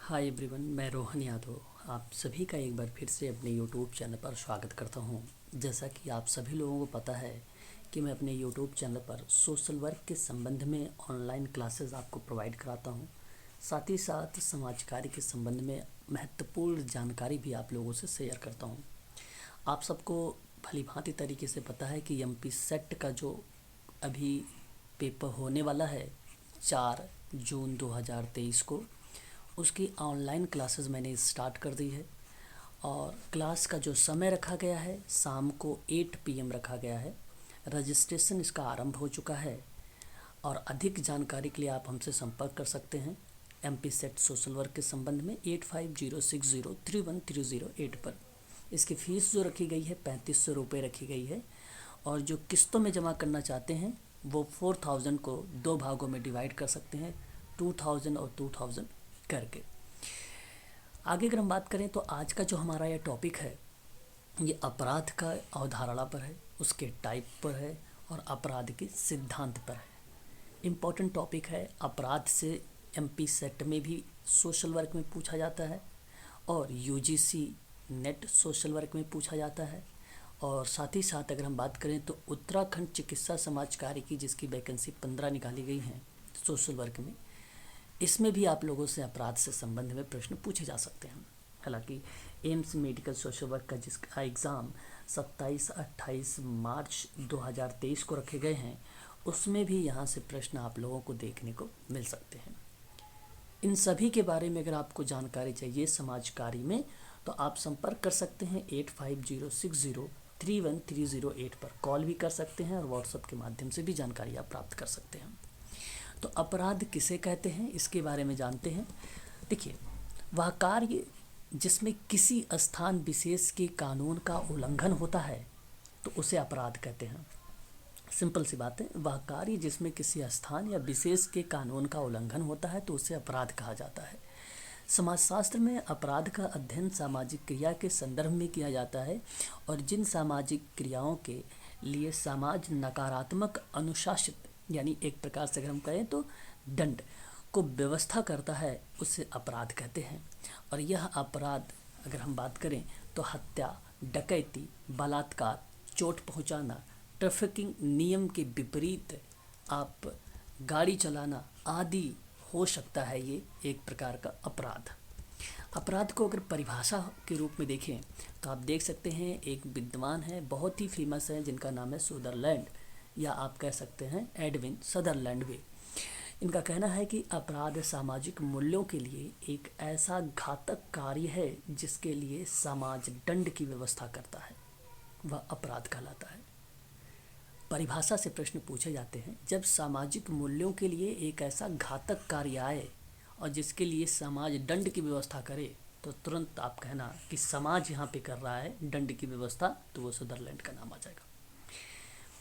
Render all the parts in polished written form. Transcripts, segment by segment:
Hi everyone, मैं रोहन यादव आप सभी का एक बार फिर से अपने यूट्यूब चैनल पर स्वागत करता हूं। जैसा कि आप सभी लोगों को पता है कि मैं अपने यूट्यूब चैनल पर सोशल वर्क के संबंध में ऑनलाइन क्लासेस आपको प्रोवाइड कराता हूं। साथ ही साथ समाज कार्य के संबंध में महत्वपूर्ण जानकारी भी आप लोगों से शेयर करता हूं। आप सबको भलीभांति तरीके से पता है कि एमपी सेट का जो अभी पेपर होने वाला है 4 जून 2023 को, उसकी ऑनलाइन क्लासेस मैंने स्टार्ट कर दी है। और क्लास का जो समय रखा गया है शाम को 8 PM रखा गया है। रजिस्ट्रेशन इसका आरंभ हो चुका है और अधिक जानकारी के लिए आप हमसे संपर्क कर सकते हैं एमपी सेट सोशल वर्क के संबंध में 8506031308 पर। इसकी फ़ीस जो रखी गई है 3500 रुपये रखी गई है और जो किस्तों में जमा करना चाहते हैं वो 4000 को 2 भागों में डिवाइड कर सकते हैं, 2000 और 2000 करके। आगे अगर हम बात करें तो आज का जो हमारा यह टॉपिक है ये अपराध का अवधारणा पर है, उसके टाइप पर है और अपराध के सिद्धांत पर है। इम्पोर्टेंट टॉपिक है। अपराध से एमपी सेट में भी सोशल वर्क में पूछा जाता है और यूजीसी नेट सोशल वर्क में पूछा जाता है। और साथ ही साथ अगर हम बात करें तो उत्तराखंड चिकित्सा समाज कार्य की जिसकी वैकेंसी 15 निकाली गई हैं सोशल वर्क में, इसमें भी आप लोगों से अपराध से संबंध में प्रश्न पूछे जा सकते हैं। हालांकि एम्स मेडिकल सोशल वर्क का जिसका एग्ज़ाम 27-28 मार्च 2023 को रखे गए हैं, उसमें भी यहाँ से प्रश्न आप लोगों को देखने को मिल सकते हैं। इन सभी के बारे में अगर आपको जानकारी चाहिए समाज कार्य में तो आप संपर्क कर सकते हैं 8506031308 पर, कॉल भी कर सकते हैं और व्हाट्सएप के माध्यम से भी जानकारी आप प्राप्त कर सकते हैं। तो अपराध किसे कहते हैं इसके बारे में जानते हैं। देखिए, वह कार्य जिसमें किसी स्थान विशेष के कानून का उल्लंघन होता है तो उसे अपराध कहते हैं। सिंपल सी बात है, वह कार्य जिसमें किसी स्थान या विशेष के कानून का उल्लंघन होता है तो उसे अपराध कहा जाता है। समाजशास्त्र में अपराध का अध्ययन सामाजिक क्रिया के संदर्भ में किया जाता है और जिन सामाजिक क्रियाओं के लिए समाज नकारात्मक अनुशासित यानी एक प्रकार से अगर हम कहें तो दंड को व्यवस्था करता है उसे अपराध कहते हैं। और यह अपराध अगर हम बात करें तो हत्या, डकैती, बलात्कार, चोट पहुंचाना, ट्रैफिकिंग नियम के विपरीत आप गाड़ी चलाना आदि हो सकता है। ये एक प्रकार का अपराध। अपराध को अगर परिभाषा के रूप में देखें तो आप देख सकते हैं एक विद्वान है, बहुत ही फेमस है, जिनका नाम है सुदरलैंड या आप कह सकते हैं एडविन सदरलैंड भी। इनका कहना है कि अपराध सामाजिक मूल्यों के लिए एक ऐसा घातक कार्य है जिसके लिए समाज दंड की व्यवस्था करता है, वह अपराध कहलाता है। परिभाषा से प्रश्न पूछे जाते हैं, जब सामाजिक मूल्यों के लिए एक ऐसा घातक कार्य आए और जिसके लिए समाज दंड की व्यवस्था करे तो तुरंत आप कहना कि समाज यहाँ पे कर रहा है दंड की व्यवस्था, तो वो सदरलैंड का नाम आ जाएगा।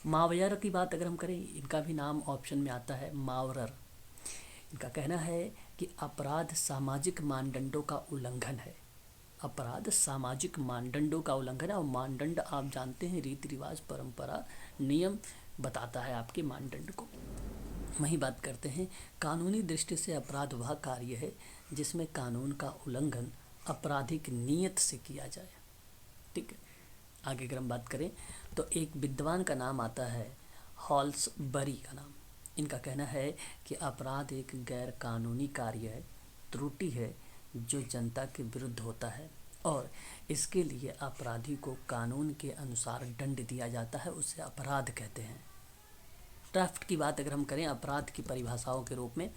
मावयर की बात अगर हम करें, इनका भी नाम ऑप्शन में आता है मावरर। इनका कहना है कि अपराध सामाजिक मानदंडों का उल्लंघन है। अपराध सामाजिक मानदंडों का उल्लंघन है और मानदंड आप जानते हैं रीति रिवाज, परंपरा, नियम बताता है आपके मानदंड को। वहीं बात करते हैं कानूनी दृष्टि से अपराध वह कार्य है जिसमें कानून का उल्लंघन आपराधिक नियत से किया जाए। ठीक है, आगे अगर हम बात करें तो एक विद्वान का नाम आता है हॉल्सबरी का नाम। इनका कहना है कि अपराध एक गैर कानूनी कार्य है, त्रुटि है जो जनता के विरुद्ध होता है और इसके लिए अपराधी को कानून के अनुसार दंड दिया जाता है, उसे अपराध कहते हैं। ड्राफ्ट की बात अगर हम करें अपराध की परिभाषाओं के रूप में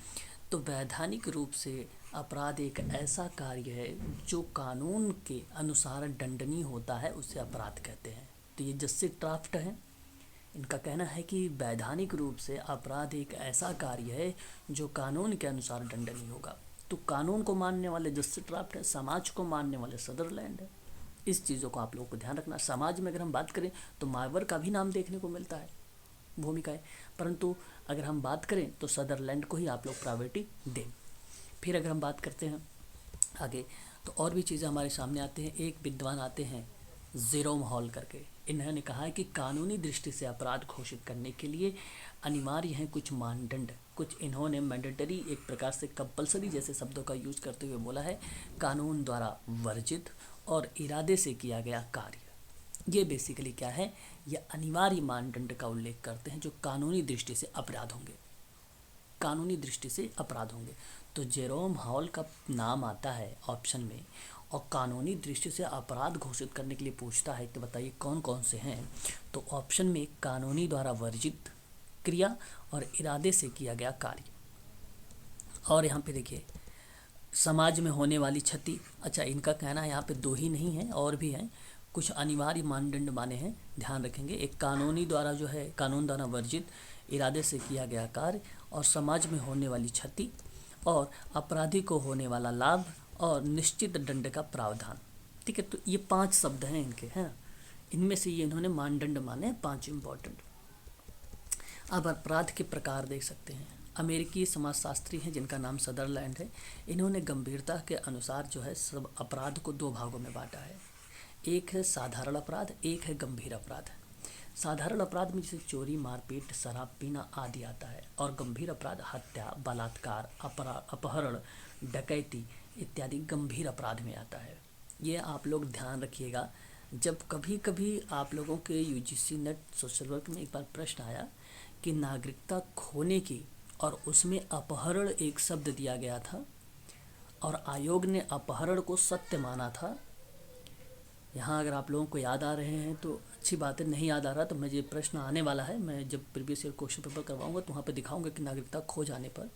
तो वैधानिक रूप से अपराध एक ऐसा कार्य है जो कानून के अनुसार दंडनीय होता है, उसे अपराध कहते हैं। तो ये जस्टिस ड्राफ्ट है, इनका कहना है कि वैधानिक रूप से अपराध एक ऐसा कार्य है जो कानून के अनुसार दंडनीय होगा। तो कानून को मानने वाले जस्टिस ड्राफ्ट है, समाज को मानने वाले सदरलैंड है। इस चीज़ों को आप लोगों को ध्यान रखना। समाज में अगर हम बात करें तो मावर का भी नाम देखने को मिलता है, भूमिका है, परंतु अगर हम बात करें तो सदरलैंड को ही आप लोग प्रायोरिटी दें। फिर अगर हम बात करते हैं आगे तो और भी चीज़ें हमारे सामने आते हैं। एक विद्वान आते हैं जेरोम हॉल करके। इन्होंने कहा है कि कानूनी दृष्टि से अपराध घोषित करने के लिए अनिवार्य हैं कुछ मानदंड। कुछ इन्होंने मैंडेटरी, एक प्रकार से कंपलसरी जैसे शब्दों का यूज करते हुए बोला है, कानून द्वारा वर्जित और इरादे से किया गया कार्य। ये बेसिकली क्या है, ये अनिवार्य मानदंड का उल्लेख करते हैं जो कानूनी दृष्टि से अपराध होंगे, कानूनी दृष्टि से अपराध होंगे। तो जेरोम हॉल का नाम आता है ऑप्शन में, और कानूनी दृष्टि से अपराध घोषित करने के लिए पूछता है तो बताइए कौन कौन से हैं। तो ऑप्शन में कानूनी द्वारा वर्जित क्रिया और इरादे से किया गया कार्य। और यहाँ पे देखिए समाज में होने वाली क्षति। अच्छा, इनका कहना है यहाँ पे दो ही नहीं है और भी हैं, कुछ अनिवार्य मानदंड माने हैं, ध्यान रखेंगे। एक कानूनी द्वारा जो है, कानून द्वारा वर्जित, इरादे से किया गया कार्य, और समाज में होने वाली क्षति, और अपराधी को होने वाला लाभ, और निश्चित दंड का प्रावधान। ठीक है, तो ये 5 शब्द हैं इनके, है ना। इनमें से ये इन्होंने मानदंड माने 5 इम्पॉर्टेंट। अब अपराध के प्रकार देख सकते हैं। अमेरिकी समाजशास्त्री हैं जिनका नाम सदरलैंड है। इन्होंने गंभीरता के अनुसार जो है सब अपराध को 2 भागों में बांटा है। एक है साधारण अपराध, एक है गंभीर अपराध। साधारण अपराध में जैसे चोरी, मारपीट, शराब पीना आदि आता है, और गंभीर अपराध हत्या, बलात्कार, अपहरण, डकैती इत्यादि गंभीर अपराध में आता है। ये आप लोग ध्यान रखिएगा। जब कभी कभी आप लोगों के यूजीसी नेट सोशल वर्क में एक बार प्रश्न आया कि नागरिकता खोने की, और उसमें अपहरण एक शब्द दिया गया था, और आयोग ने अपहरण को सत्य माना था। यहाँ अगर आप लोगों को याद आ रहे हैं तो अच्छी बात है, नहीं याद आ रहा तो मुझे प्रश्न आने वाला है, मैं जब प्रीवियस ईयर क्वेश्चन पेपर करवाऊंगा तो वहाँ पे दिखाऊंगा कि नागरिकता खो जाने पर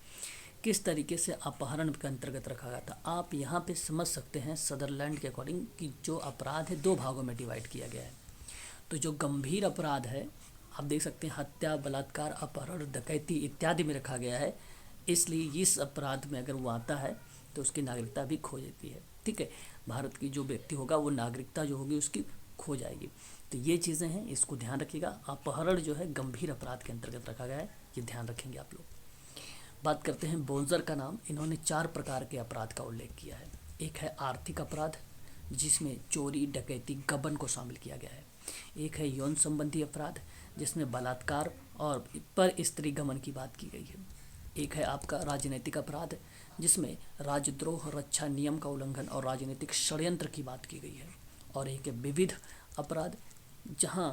किस तरीके से अपहरण के अंतर्गत रखा गया था। आप यहाँ पे समझ सकते हैं सदरलैंड के अकॉर्डिंग कि जो अपराध है 2 भागों में डिवाइड किया गया है। तो जो गंभीर अपराध है आप देख सकते हैं हत्या, बलात्कार, अपहरण, डकैती इत्यादि में रखा गया है, इसलिए इस अपराध में अगर वो आता है तो उसकी नागरिकता भी खो जाती है। ठीक है, भारत की जो व्यक्ति होगा वो नागरिकता जो होगी उसकी खो जाएगी। तो ये चीज़ें हैं, इसको ध्यान रखिएगा। अपहरण जो है गंभीर अपराध के अंतर्गत रखा गया है, ये ध्यान रखेंगे आप लोग। बात करते हैं बोल्जर का नाम। इन्होंने 4 प्रकार के अपराध का उल्लेख किया है। एक है आर्थिक अपराध जिसमें चोरी, डकैती, गबन को शामिल किया गया है। एक है यौन संबंधी अपराध जिसमें बलात्कार और पर स्त्री गमन की बात की गई है। एक है आपका राजनीतिक अपराध जिसमें राजद्रोह, रक्षा नियम का उल्लंघन और राजनीतिक षड्यंत्र की बात की गई है। और एक है विविध अपराध जहां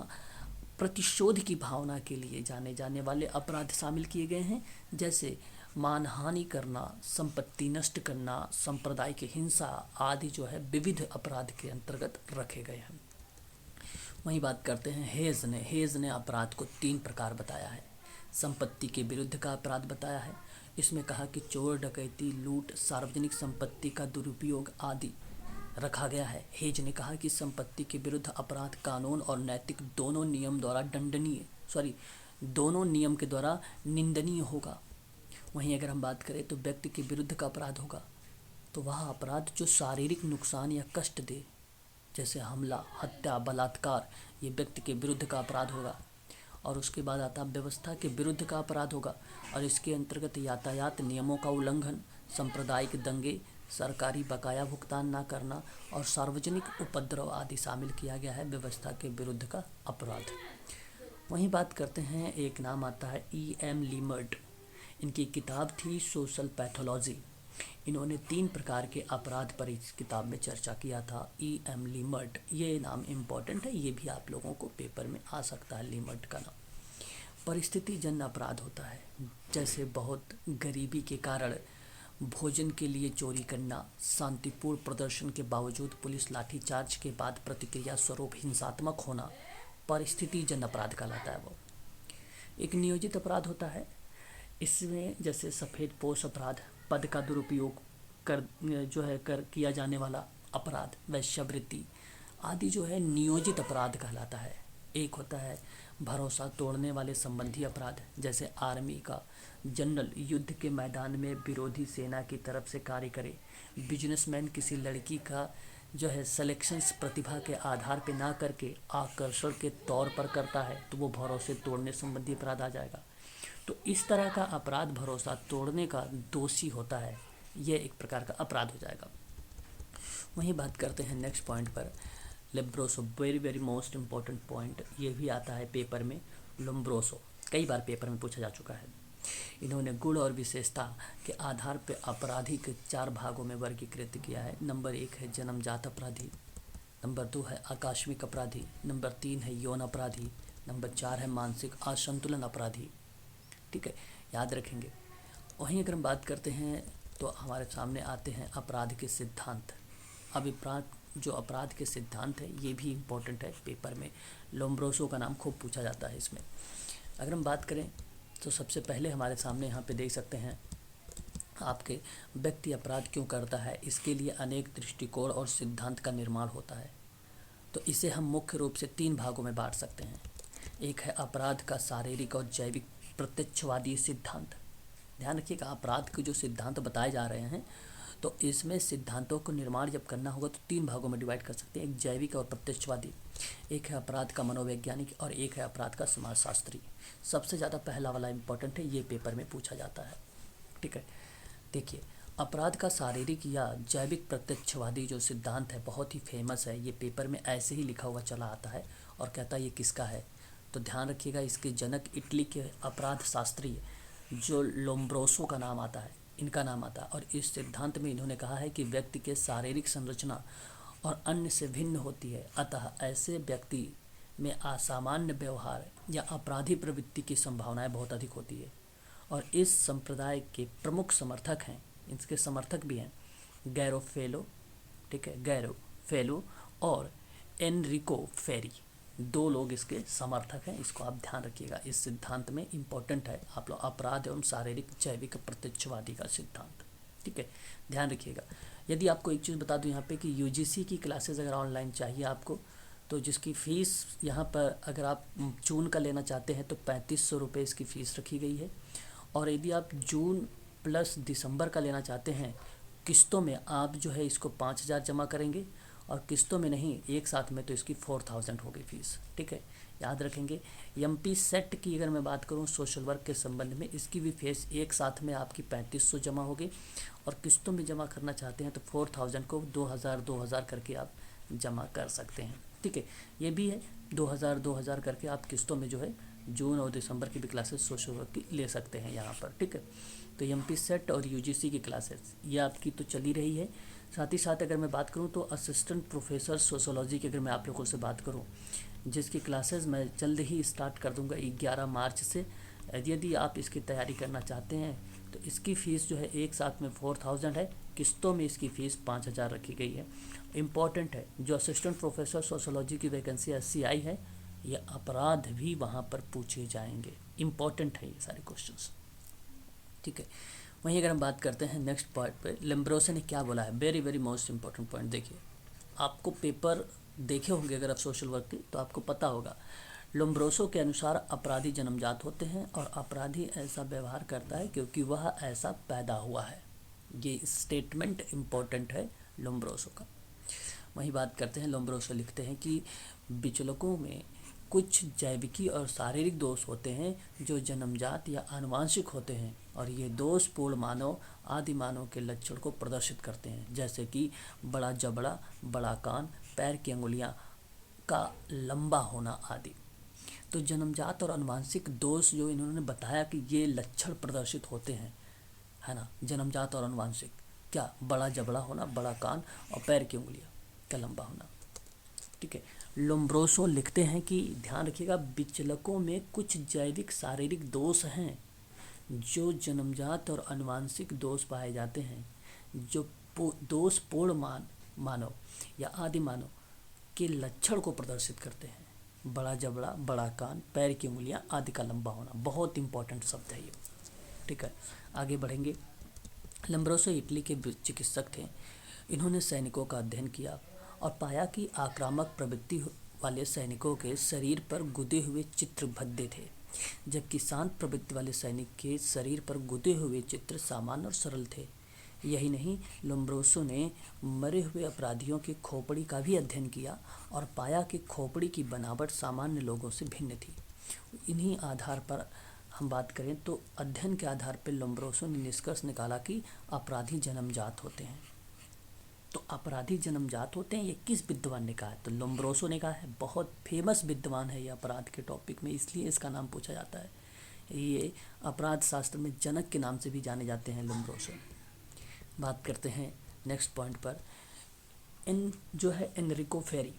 प्रतिशोध की भावना के लिए जाने जाने वाले अपराध शामिल किए गए हैं, जैसे मानहानि करना, संपत्ति नष्ट करना, सांप्रदायिक हिंसा आदि जो है विविध अपराध के अंतर्गत रखे गए हैं। वहीं बात करते हैं हेज ने अपराध को 3 प्रकार बताया है। संपत्ति के विरुद्ध का अपराध बताया है। इसमें कहा कि चोर, डकैती, लूट, सार्वजनिक संपत्ति का दुरुपयोग आदि रखा गया है। हेज ने कहा कि संपत्ति के विरुद्ध अपराध कानून और नैतिक दोनों नियम के द्वारा निंदनीय होगा। वहीं अगर हम बात करें तो व्यक्ति के विरुद्ध का अपराध होगा तो वह अपराध जो शारीरिक नुकसान या कष्ट दे, जैसे हमला, हत्या, बलात्कार, ये व्यक्ति के विरुद्ध का अपराध होगा। और उसके बाद आता व्यवस्था के विरुद्ध का अपराध होगा, और इसके अंतर्गत यातायात नियमों का उल्लंघन, सांप्रदायिक दंगे, सरकारी बकाया भुगतान न करना और सार्वजनिक उपद्रव आदि शामिल किया गया है व्यवस्था के विरुद्ध का अपराध। वहीं बात करते हैं, एक नाम आता है E.M. लीमर्ट। इनकी किताब थी सोशल पैथोलॉजी। इन्होंने 3 प्रकार के अपराध पर इस किताब में चर्चा किया था। E.M. लीमर्ट, ये नाम इम्पॉर्टेंट है, ये भी आप लोगों को पेपर में आ सकता है। लीमर्ट का नाम परिस्थिति जन्य अपराध होता है, जैसे बहुत गरीबी के कारण भोजन के लिए चोरी करना, शांतिपूर्ण प्रदर्शन के बावजूद पुलिस लाठीचार्ज के बाद प्रतिक्रिया स्वरूप हिंसात्मक होना परिस्थिति जन्य अपराध कहलाता है। वो एक नियोजित अपराध होता है। इसमें जैसे सफ़ेद पोश अपराध, पद का दुरुपयोग कर किया जाने वाला अपराध, वैश्यावृत्ति आदि जो है नियोजित अपराध कहलाता है। एक होता है भरोसा तोड़ने वाले संबंधी अपराध, जैसे आर्मी का जनरल युद्ध के मैदान में विरोधी सेना की तरफ से कार्य करे, बिजनेसमैन किसी लड़की का जो है सिलेक्शंस प्रतिभा के आधार पे ना करके आकर्षण के तौर पर करता है तो वो भरोसे तोड़ने संबंधी अपराध आ जाएगा। तो इस तरह का अपराध भरोसा तोड़ने का दोषी होता है, यह एक प्रकार का अपराध हो जाएगा। वहीं बात करते हैं नेक्स्ट पॉइंट पर, Lombroso, very very most important point, ये भी आता है पेपर में। लोम्ब्रोसो कई बार पेपर में पूछा जा चुका है। इन्होंने गुण और विशेषता के आधार पर अपराधी के 4 भागों में वर्गीकृत किया है। नंबर 1 है जन्मजात अपराधी, नंबर 2 है आकस्मिक अपराधी, नंबर 3 है यौन अपराधी, नंबर 4 है मानसिक असंतुलन अपराधी। ठीक है, याद रखेंगे। वहीं अगर हम बात करते हैं तो हमारे सामने आते हैं अपराध के सिद्धांत। जो अपराध के सिद्धांत है ये भी इम्पोर्टेंट है पेपर में। लोम्ब्रोसो का नाम खूब पूछा जाता है इसमें। अगर हम बात करें तो सबसे पहले हमारे सामने यहाँ पे देख सकते हैं आपके व्यक्ति अपराध क्यों करता है, इसके लिए अनेक दृष्टिकोण और सिद्धांत का निर्माण होता है। तो इसे हम मुख्य रूप से 3 भागों में बांट सकते हैं। एक है अपराध का शारीरिक और जैविक प्रत्यक्षवादी सिद्धांत। ध्यान रखिएगा, अपराध के जो सिद्धांत बताए जा रहे हैं तो इसमें सिद्धांतों को निर्माण जब करना होगा तो 3 भागों में डिवाइड कर सकते हैं, एक जैविक और प्रत्यक्षवादी, एक है अपराध का मनोवैज्ञानिक और एक है अपराध का समाजशास्त्री। सबसे ज़्यादा पहला वाला इम्पोर्टेंट है, ये पेपर में पूछा जाता है। ठीक है, देखिए अपराध का शारीरिक या जैविक प्रत्यक्षवादी जो सिद्धांत है बहुत ही फेमस है। ये पेपर में ऐसे ही लिखा हुआ चला आता है और कहता है ये किसका है। तो ध्यान रखिएगा, इसके जनक इटली के अपराध शास्त्री जो लोम्ब्रोसो का नाम आता है, इनका नाम आता है। और इस सिद्धांत में इन्होंने कहा है कि व्यक्ति के शारीरिक संरचना और अन्य से भिन्न होती है, अतः ऐसे व्यक्ति में असामान्य व्यवहार या अपराधी प्रवृत्ति की संभावनाएं बहुत अधिक होती है। और इस संप्रदाय के प्रमुख समर्थक हैं, इसके समर्थक भी हैं गैरोफेलो, ठीक है, गैरोफेलो और एनरिको फेरी, 2 लोग इसके समर्थक हैं। इसको आप ध्यान रखिएगा, इस सिद्धांत में इम्पोर्टेंट है आप लोग अपराध एवं शारीरिक जैविक प्रत्यक्षवादी का सिद्धांत। ठीक है, ध्यान रखिएगा। यदि आपको एक चीज़ बता दूं यहाँ पे कि यूजीसी की क्लासेस अगर ऑनलाइन चाहिए आपको, तो जिसकी फ़ीस यहाँ पर अगर आप जून का लेना चाहते हैं तो 3500 रुपये इसकी फ़ीस रखी गई है। और यदि आप जून प्लस दिसंबर का लेना चाहते हैं किस्तों में, आप जो है इसको 5000 जमा करेंगे और किस्तों में नहीं, एक साथ में, तो इसकी 4000 होगी फ़ीस। ठीक है, याद रखेंगे। एमपी सेट की अगर मैं बात करूं सोशल वर्क के संबंध में, इसकी भी फीस एक साथ में आपकी 3500 जमा होगी और किस्तों में जमा करना चाहते हैं तो 4000 को 2000 करके आप जमा कर सकते हैं। ठीक है, ये भी है 2000 करके आप किस्तों में जो है जून और दिसंबर की भी क्लासेस सोशल वर्क की ले सकते हैं यहाँ पर। ठीक है, तो एमपी सेट और यूजीसी की क्लासेस ये आपकी तो चली रही है। साथ ही साथ अगर मैं बात करूं तो असिस्टेंट प्रोफेसर सोशोलॉजी की अगर मैं आप लोगों से बात करूं, जिसकी क्लासेस मैं जल्द ही स्टार्ट कर दूंगा 11 मार्च से। यदि आप इसकी तैयारी करना चाहते हैं तो इसकी फ़ीस जो है एक साथ में 4000 है, किस्तों में इसकी फ़ीस 5000 रखी गई है। इम्पॉर्टेंट है, जो असिस्टेंट प्रोफेसर सोशोलॉजी की वैकेंसी SC आई है, ये अपराध भी वहाँ पर पूछे जाएंगे। इम्पॉर्टेंट है ये सारे क्वेश्चंस। ठीक है, वहीं अगर हम बात करते हैं नेक्स्ट पॉइंट पे, लोम्ब्रोसो ने क्या बोला है, very very most important point. देखिए, आपको पेपर देखे होंगे अगर आप सोशल वर्क की तो आपको पता होगा, लोम्ब्रोसो के अनुसार अपराधी जन्मजात होते हैं और अपराधी ऐसा व्यवहार करता है क्योंकि वह ऐसा पैदा हुआ है। ये स्टेटमेंट इम्पोर्टेंट है लोम्ब्रोसो का। वहीं बात करते हैं, लोम्ब्रोसो लिखते हैं कि विचलकों में कुछ जैविकी और शारीरिक दोष होते हैं जो जन्मजात या आनुवांशिक होते हैं और ये दोष पूर्ण मानव आदि मानव के लक्षण को प्रदर्शित करते हैं, जैसे कि बड़ा जबड़ा, बड़ा कान, पैर की अंगुलियां का लंबा होना आदि। तो जन्मजात और आनुवांशिक दोष जो इन्होंने बताया कि ये लक्षण प्रदर्शित होते हैं, है ना, जन्मजात और आनुवांशिक, क्या, बड़ा जबड़ा होना, बड़ा कान और पैर की अंगुलियां का लंबा होना। ठीक है, लोम्ब्रोसो लिखते हैं कि ध्यान रखिएगा, विचलकों में कुछ जैविक शारीरिक दोष हैं जो जन्मजात और आनुवांशिक दोष पाए जाते हैं, जो दोष पूर्ण मानव या आदि मानव के लक्षण को प्रदर्शित करते हैं। बड़ा जबड़ा, बड़ा कान, पैर की उंगलियां आदि का लंबा होना, बहुत इंपॉर्टेंट शब्द है ये। ठीक है, आगे बढ़ेंगे। लोम्ब्रोसो इटली के चिकित्सक थे। इन्होंने सैनिकों का अध्ययन किया और पाया कि आक्रामक प्रवृत्ति वाले सैनिकों के शरीर पर गुदे हुए चित्र भद्दे थे, जबकि शांत प्रवृत्ति वाले सैनिक के शरीर पर गुदे हुए चित्र सामान्य और सरल थे। यही नहीं, लोम्ब्रोसो ने मरे हुए अपराधियों की खोपड़ी का भी अध्ययन किया और पाया कि खोपड़ी की बनावट सामान्य लोगों से भिन्न थी। इन्हीं आधार पर हम बात करें तो अध्ययन के आधार पर लोम्ब्रोसो ने निष्कर्ष निकाला कि अपराधी जन्मजात होते हैं। तो अपराधी जन्मजात होते हैं, ये किस विद्वान ने कहा है? तो लोम्ब्रोसो ने कहा है। बहुत फेमस विद्वान है ये अपराध के टॉपिक में, इसलिए इसका नाम पूछा जाता है। ये अपराध शास्त्र में जनक के नाम से भी जाने जाते हैं लोम्ब्रोसो। बात करते हैं नेक्स्ट पॉइंट पर। इन जो है एनरिको फेरी,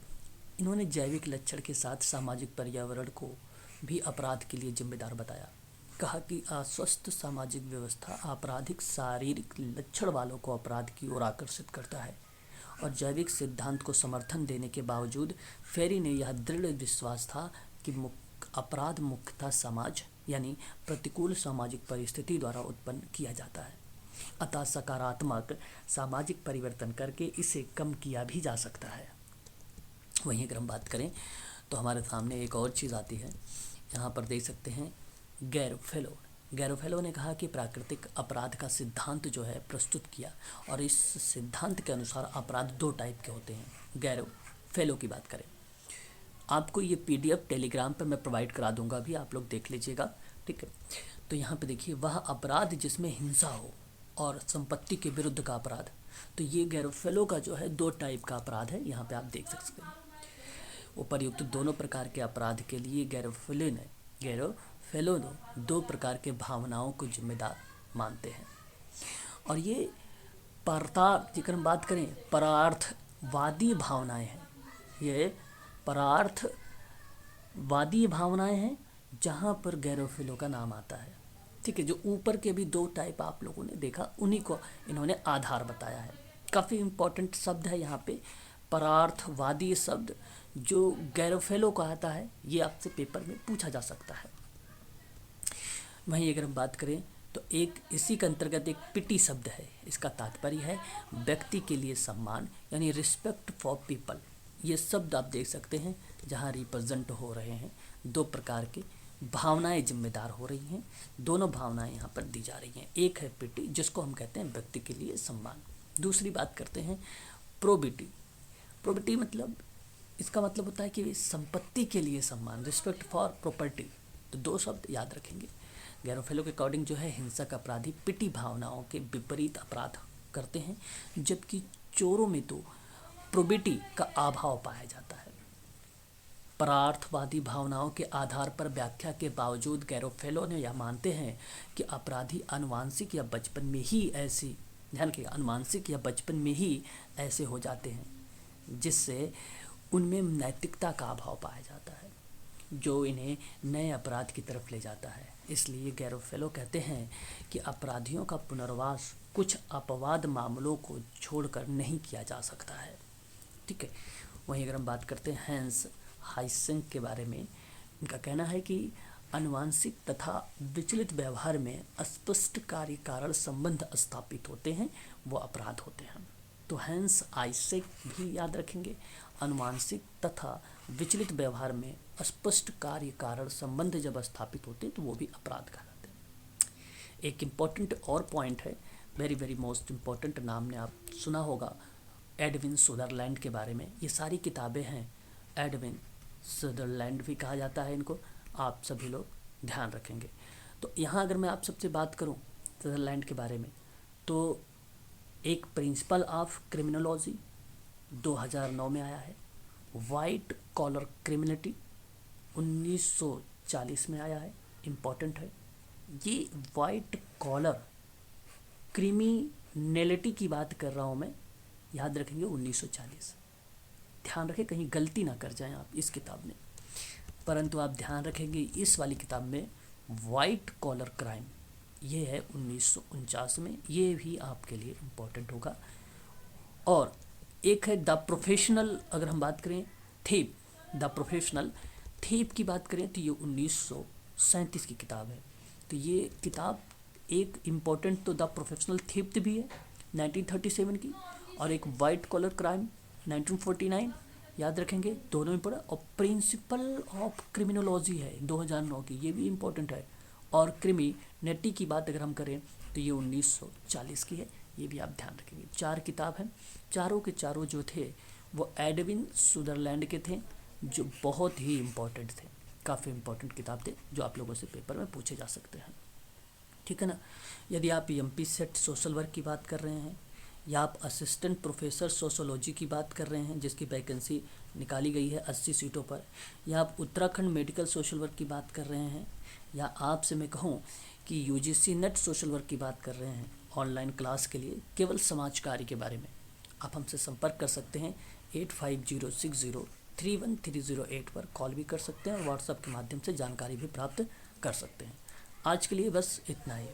इन्होंने जैविक लक्षण के साथ सामाजिक पर्यावरण को भी अपराध के लिए जिम्मेदार बताया। कहा कि अस्वस्थ सामाजिक व्यवस्था आपराधिक शारीरिक लक्षण वालों को अपराध की ओर आकर्षित करता है, और जैविक सिद्धांत को समर्थन देने के बावजूद फेरी ने यह दृढ़ विश्वास था कि अपराध मुख्यतः समाज यानी प्रतिकूल सामाजिक परिस्थिति द्वारा उत्पन्न किया जाता है, अतः सकारात्मक सामाजिक परिवर्तन करके इसे कम किया भी जा सकता है। वहीं अगर हम बात करें तो हमारे सामने एक और चीज़ आती है, यहाँ पर देख सकते हैं गैरोफेलो ने कहा कि प्राकृतिक अपराध का सिद्धांत जो है प्रस्तुत किया, और इस सिद्धांत के अनुसार अपराध दो टाइप के होते हैं। गैरोफेलो की बात करें, आपको ये PDF टेलीग्राम पर मैं प्रोवाइड करा दूंगा, भी आप लोग देख लीजिएगा, ठीक है। तो यहाँ पे देखिए, वह अपराध जिसमें हिंसा हो और संपत्ति के विरुद्ध का अपराध, तो ये गैरोफेलो का जो है दो टाइप का अपराध है, यहाँ पे आप देख सकते हैं। उपर्युक्त दोनों प्रकार के अपराध के लिए गैरोफेलो ने दो प्रकार के भावनाओं को जिम्मेदार मानते हैं, और ये जिक्र हम बात करें परार्थवादी भावनाएं हैं, ये परार्थवादी भावनाएं हैं जहाँ पर गैरोफेलो का नाम आता है, ठीक है। जो ऊपर के भी दो टाइप आप लोगों ने देखा, उन्हीं को इन्होंने आधार बताया है। काफ़ी इम्पोर्टेंट शब्द है यहाँ पे परार्थवादी शब्द, जो गैरोफेलो का आता है, ये आपसे पेपर में पूछा जा सकता है। वहीं अगर हम बात करें तो एक इसी के अंतर्गत एक पिटी शब्द है, इसका तात्पर्य है व्यक्ति के लिए सम्मान यानी रिस्पेक्ट फॉर पीपल। ये शब्द आप देख सकते हैं जहाँ रिप्रेजेंट हो रहे हैं दो प्रकार के भावनाएं जिम्मेदार हो रही हैं, दोनों भावनाएं यहाँ पर दी जा रही हैं। एक है पिटी, जिसको हम कहते हैं व्यक्ति के लिए सम्मान। दूसरी बात करते हैं प्रोबिटी मतलब इसका मतलब होता है कि संपत्ति के लिए सम्मान, रिस्पेक्ट फॉर प्रॉपर्टी। तो दो शब्द याद रखेंगे। गैरोफेलो के अकॉर्डिंग जो है हिंसक अपराधी पिटी भावनाओं के विपरीत अपराध करते हैं, जबकि चोरों में तो प्रोबिटी का अभाव पाया जाता है। परार्थवादी भावनाओं के आधार पर व्याख्या के बावजूद गैरोफेलो ने यह मानते हैं कि अपराधी आनुवांशिक या बचपन में ही ऐसे हो जाते हैं, जिससे उनमें नैतिकता का अभाव पाया जाता है, जो इन्हें नए अपराध की तरफ ले जाता है। इसलिए गैरोफेलो कहते हैं कि अपराधियों का पुनर्वास कुछ अपवाद मामलों को छोड़कर नहीं किया जा सकता है, ठीक है। वहीं अगर हम बात करते हैं हैंस हाइसेंक के बारे में, इनका कहना है कि आनुवांशिक तथा विचलित व्यवहार में अस्पष्ट कार्य कारण संबंध स्थापित होते हैं, वो अपराध होते हैं। तो हैंस हाइसेंक भी याद रखेंगे, आनुवांशिक तथा विचलित व्यवहार में अस्पष्ट कार्य कारण संबंध जब स्थापित होते हैं तो वो भी अपराध कहलाते हैं। एक इम्पॉर्टेंट और पॉइंट है, वेरी वेरी मोस्ट इम्पॉर्टेंट, नाम ने आप सुना होगा एडविन सुदरलैंड के बारे में। ये सारी किताबें हैं, एडविन सुदरलैंड भी कहा जाता है इनको, आप सभी लोग ध्यान रखेंगे। तो यहाँ अगर मैं आप सबसे बात करूँ सुदरलैंड के बारे में, तो एक प्रिंसिपल ऑफ क्रिमिनोलॉजी 2009 में आया है, वाइट कॉलर क्रिमिनलिटी 1940 में आया है, इम्पॉर्टेंट है। ये वाइट कॉलर क्रिमिनलिटी की बात कर रहा हूँ मैं, याद रखेंगे 1940, ध्यान रखें कहीं गलती ना कर जाएं आप इस किताब में, परंतु आप ध्यान रखेंगे इस वाली किताब में वाइट कॉलर क्राइम ये है 1949 में, ये भी आपके लिए इम्पोर्टेंट होगा। और एक है द प्रोफेशनल, अगर हम बात करें थीप, द प्रोफेशनल थीप की बात करें तो ये 1937 की किताब है। तो ये किताब एक इम्पोर्टेंट तो द प्रोफेशनल थीप भी है 1937 की, और एक वाइट कॉलर क्राइम 1949, याद रखेंगे दोनों इम्पोर्टेंट। और प्रिंसिपल ऑफ क्रिमिनोलॉजी है 2009 की, ये भी इम्पोर्टेंट है। और क्रिमिनलिटी की बात अगर हम करें तो ये 1940 की है, ये भी आप ध्यान रखेंगे। 4 किताब हैं, चारों के चारों जो थे वो एडविन सुदरलैंड के थे, जो बहुत ही इम्पोर्टेंट थे, काफ़ी इम्पोर्टेंट किताब थे, जो आप लोगों से पेपर में पूछे जा सकते हैं, ठीक है ना। यदि आप MP सेट सोशल वर्क की बात कर रहे हैं या आप असिस्टेंट प्रोफेसर सोशोलॉजी की बात कर रहे हैं जिसकी वैकेंसी निकाली गई है 80 सीटों पर, या आप उत्तराखंड मेडिकल सोशल वर्क की बात कर रहे हैं, या आपसे मैं कहूँ कि यूजीसी नेट सोशल वर्क की बात कर रहे हैं ऑनलाइन क्लास के लिए केवल समाज कार्य के बारे में, आप हमसे संपर्क कर सकते हैं 8506031308 पर कॉल भी कर सकते हैं और व्हाट्सएप के माध्यम से जानकारी भी प्राप्त कर सकते हैं। आज के लिए बस इतना ही।